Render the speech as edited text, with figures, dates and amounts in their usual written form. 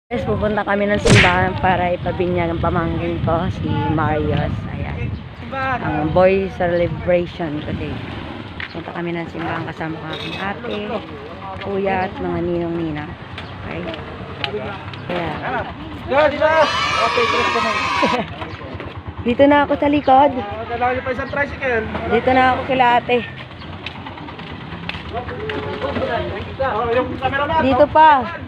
Guys, pupunta kami ng simbahan para ipabinyag ang pamangkin ko, si Marius. Ayan. Ang boy celebration today. Punta kami ng simbahan kasama ko aking ate, kuya at mga ninong-nina. Okay? Ayan. Dito na ako sa likod. Dito na ako kila ate. Dito pa. Ayan.